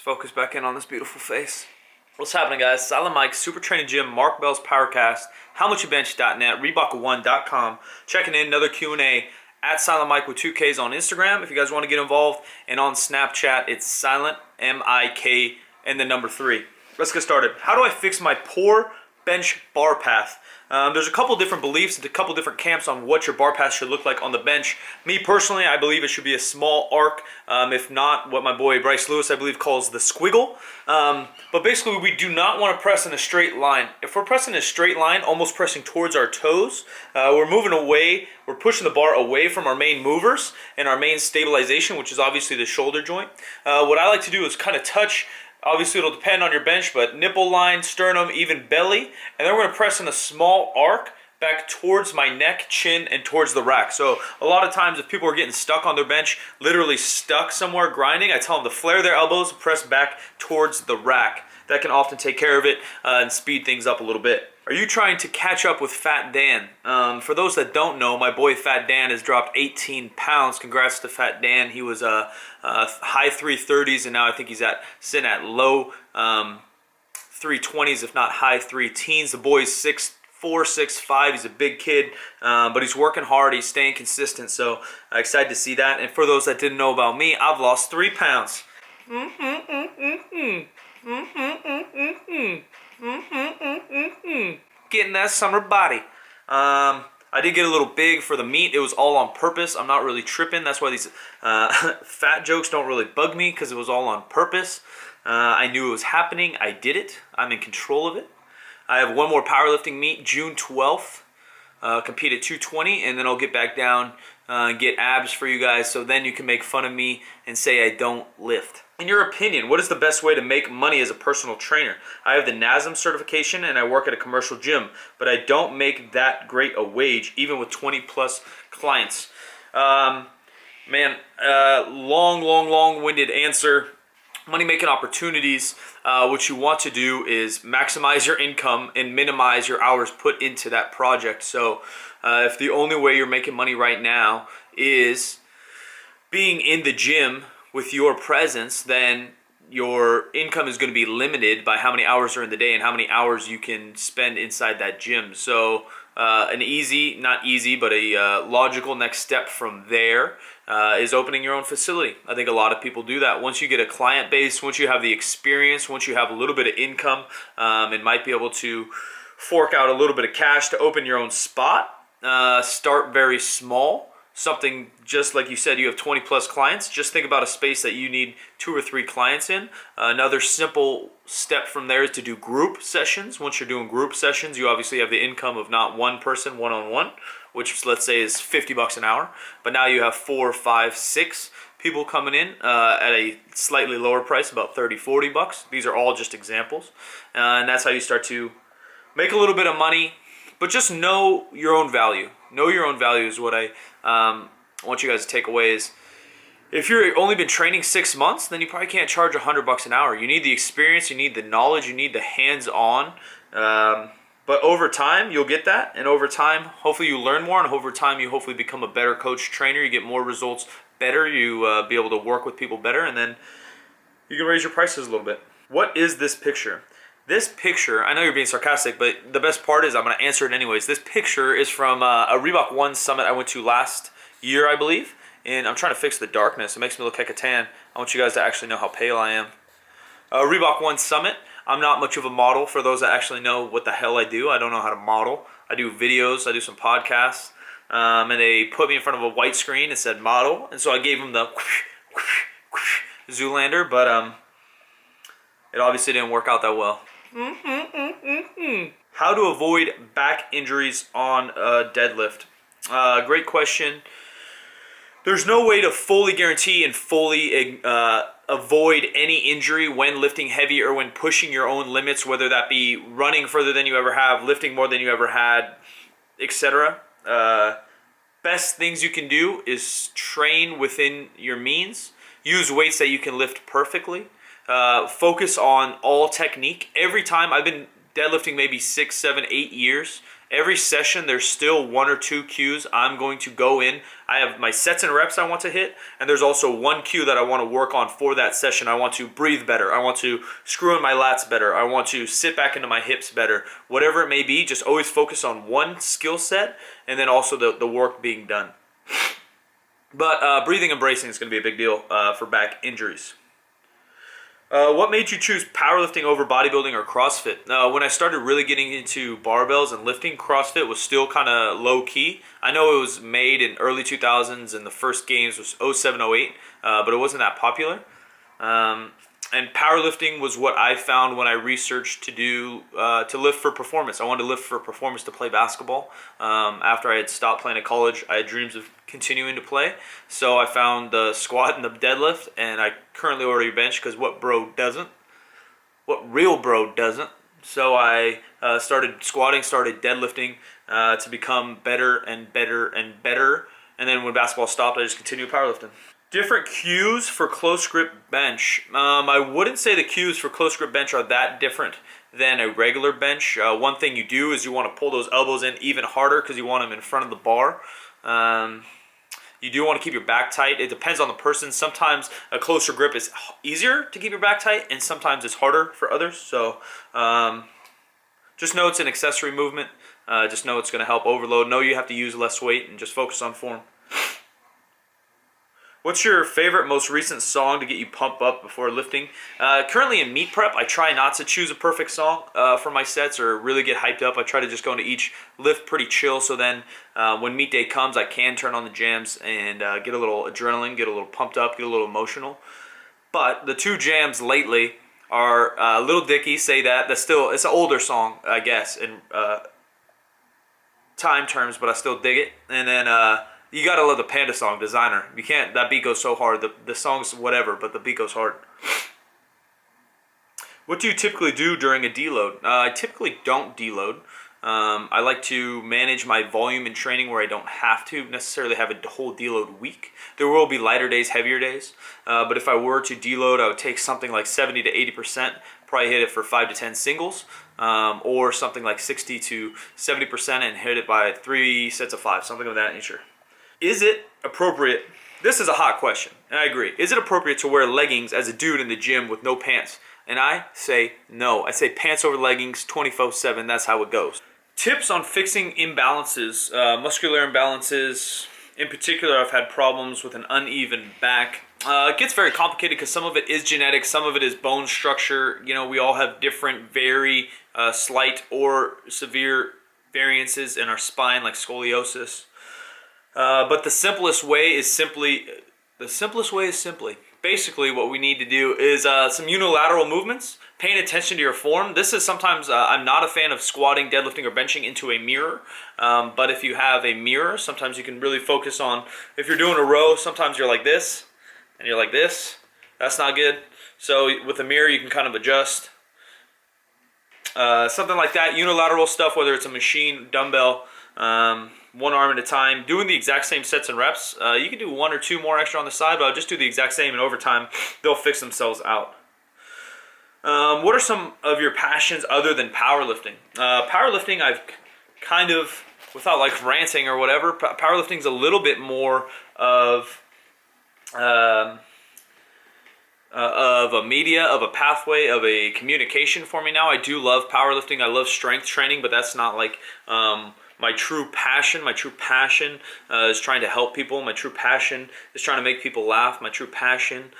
focus back in on this beautiful face. What's happening, guys? Silent Mike, Super Training Gym, Mark Bell's Powercast, HowMuchYouBench.net, Reebok1.com. Checking in, another Q&A at Silent Mike with 2Ks on Instagram if you guys want to get involved. And on Snapchat, it's Silent, M-I-K, and the number 3. Let's get started. How do I fix my poor bench bar path? There's a couple different beliefs and a couple different camps on what your bar path should look like on the bench. Me personally, I believe it should be a small arc, if not what my boy Bryce Lewis, I believe, calls the squiggle. But basically, we do not want to press in a straight line. If we're pressing a straight line, almost pressing towards our toes, we're moving away, we're pushing the bar away from our main movers and our main stabilization, which is obviously the shoulder joint. What I like to do is kind of touch. Obviously, it'll depend on your bench, but nipple line, sternum, even belly. And then we're going to press in a small arc back towards my neck, chin, and towards the rack. So a lot of times if people are getting stuck on their bench, literally stuck somewhere grinding, I tell them to flare their elbows, press back towards the rack. That can often take care of it and speed things up a little bit. Are you trying to catch up with Fat Dan? For those that don't know, my boy Fat Dan has dropped 18 pounds. Congrats to Fat Dan. He was high 330s, and now I think he's sitting at low 320s, if not high 3-teens. The boy's 6'4", 6'5". He's a big kid, but he's working hard. He's staying consistent, so excited to see that. And for those that didn't know about me, I've lost 3 pounds. Getting that summer body. I did get a little big for the meet. It was all on purpose. I'm not really tripping. That's why these fat jokes don't really bug me, because it was all on purpose. I knew it was happening. I did it. I'm in control of it. I have one more powerlifting meet, June 12th. Compete at 220, and then I'll get back down and get abs for you guys, so then you can make fun of me and say I don't lift. In your opinion, what is the best way to make money as a personal trainer? I have the NASM certification and I work at a commercial gym, but I don't make that great a wage, even with 20 plus clients. Long-winded answer. Money-making opportunities, what you want to do is maximize your income and minimize your hours put into that project. So if the only way you're making money right now is being in the gym with your presence, then your income is going to be limited by how many hours are in the day and how many hours you can spend inside that gym. So an easy, not easy, but a logical next step from there is opening your own facility. I think a lot of people do that. Once you get a client base, once you have the experience, once you have a little bit of income, and might be able to fork out a little bit of cash to open your own spot, start very small. Something just like you said, you have 20 plus clients. Just think about a space that you need 2 or 3 clients in. Another simple step from there is to do group sessions. Once you're doing group sessions, you obviously have the income of not one person one-on-one, which let's say is $50 an hour. But now you have 4, 5, 6 people coming in at a slightly lower price, about 30, 40 bucks. These are all just examples. And that's how you start to make a little bit of money, but just know your own value. Know your own value is what I want you guys to take away. Is if you've only been training 6 months, then you probably can't charge $100 an hour. You need the experience, you need the knowledge, you need the hands-on. But over time, you'll get that. And over time, hopefully you learn more. And over time, you hopefully become a better coach, trainer. You get more results better. You be able to work with people better. And then you can raise your prices a little bit. What is this picture? This picture, I know you're being sarcastic, but the best part is I'm going to answer it anyways. This picture is from a Reebok 1 summit I went to last year, I believe. And I'm trying to fix the darkness. It makes me look like a tan. I want you guys to actually know how pale I am. Reebok 1 summit. I'm not much of a model. For those that actually know what the hell I do, I don't know how to model. I do videos. I do some podcasts. And they put me in front of a white screen and said model. And so I gave them the Zoolander, but it obviously didn't work out that well. How to avoid back injuries on a deadlift? Great question. There's no way to fully guarantee and fully avoid any injury when lifting heavy or when pushing your own limits, whether that be running further than you ever have, lifting more than you ever had, etc. Best things you can do is train within your means. Use weights that you can lift perfectly. Focus on all technique. Every time, I've been deadlifting maybe 6, 7, 8 years. Every session, there's still 1 or 2 cues I'm going to go in. I have my sets and reps I want to hit, and there's also 1 cue that I want to work on for that session. I want to breathe better. I want to screw in my lats better. I want to sit back into my hips better. Whatever it may be, just always focus on one skill set and then also the work being done. But breathing and bracing is going to be a big deal for back injuries. What made you choose powerlifting over bodybuilding or CrossFit? When I started really getting into barbells and lifting, CrossFit was still kind of low key. I know it was made in early 2000s and the first games was 07, 08, but it wasn't that popular. And powerlifting was what I found when I researched to lift for performance. I wanted to lift for performance to play basketball. After I had stopped playing at college, I had dreams of continuing to play. So I found the squat and the deadlift, and I currently order bench because what bro doesn't? What real bro doesn't? So I started squatting, started deadlifting to become better and better and better. And then when basketball stopped, I just continued powerlifting. Different cues for close grip bench. I wouldn't say the cues for close grip bench are that different than a regular bench. One thing you do is you want to pull those elbows in even harder because you want them in front of the bar. You do want to keep your back tight. It depends on the person. Sometimes a closer grip is easier to keep your back tight, and sometimes it's harder for others. So just know it's an accessory movement. Just know it's going to help overload. Know you have to use less weight and just focus on form. What's your favorite, most recent song to get you pumped up before lifting? Currently in meet prep, I try not to choose a perfect song for my sets or really get hyped up. I try to just go into each lift pretty chill, so then when meet day comes, I can turn on the jams and get a little adrenaline, get a little pumped up, get a little emotional. But the 2 jams lately are Little Dicky, Say That. That's still, it's an older song, I guess, in time terms, but I still dig it. And then you gotta love the Panda song, Designer. You can't, that beat goes so hard. The song's whatever, but the beat goes hard. What do you typically do during a deload? I typically don't deload. I like to manage my volume in training where I don't have to necessarily have a whole deload week. There will be lighter days, heavier days. But if I were to deload, I would take something like 70 to 80%, probably hit it for 5 to 10 singles, or something like 60 to 70% and hit it by 3 sets of 5, something of that nature. Is it appropriate? This is a hot question, and I agree. Is it appropriate to wear leggings as a dude in the gym with no pants? And I say no. I say pants over leggings 24/7. That's how it goes. Tips on fixing imbalances, muscular imbalances. In particular, I've had problems with an uneven back. It gets very complicated because some of it is genetic, some of it is bone structure. You know, we all have different, very slight or severe variances in our spine, like scoliosis. But the simplest way is simply, basically what we need to do is some unilateral movements, paying attention to your form. This is sometimes, I'm not a fan of squatting, deadlifting, or benching into a mirror. But if you have a mirror, sometimes you can really focus on, if you're doing a row, sometimes you're like this, and you're like this. That's not good. So with a mirror, you can kind of adjust. Something like that, unilateral stuff, whether it's a machine, dumbbell, one arm at a time, doing the exact same sets and reps. You can do 1 or 2 more extra on the side, but I'll just do the exact same, and over time, they'll fix themselves out. What are some of your passions other than powerlifting? Powerlifting, I've kind of, without like ranting or whatever, powerlifting's a little bit more of a media, of a pathway, of a communication for me now. I do love powerlifting. I love strength training, but that's not like my true passion. My true passion is trying to help people. My true passion is trying to make people laugh. My true passion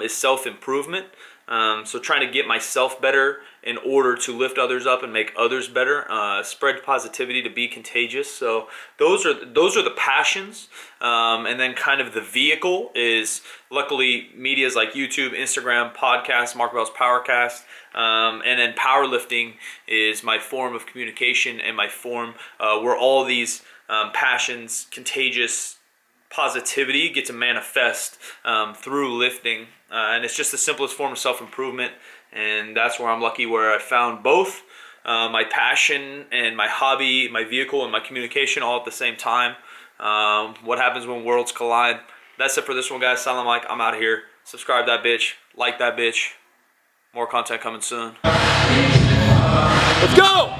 is self-improvement. So trying to get myself better in order to lift others up and make others better, spread positivity, to be contagious. So those are the passions, and then kind of the vehicle is, luckily, medias like YouTube, Instagram, podcasts, Mark Bell's Powercast, and then powerlifting is my form of communication and my form where all these passions, contagious positivity get to manifest through lifting. And it's just the simplest form of self-improvement, and that's where I'm lucky, where I found both my passion and my hobby, my vehicle and my communication all at the same time. What happens when worlds collide? That's it for this one, guys. Silent Mike, I'm out of here. Subscribe that bitch, like that bitch. More content coming soon. Let's go!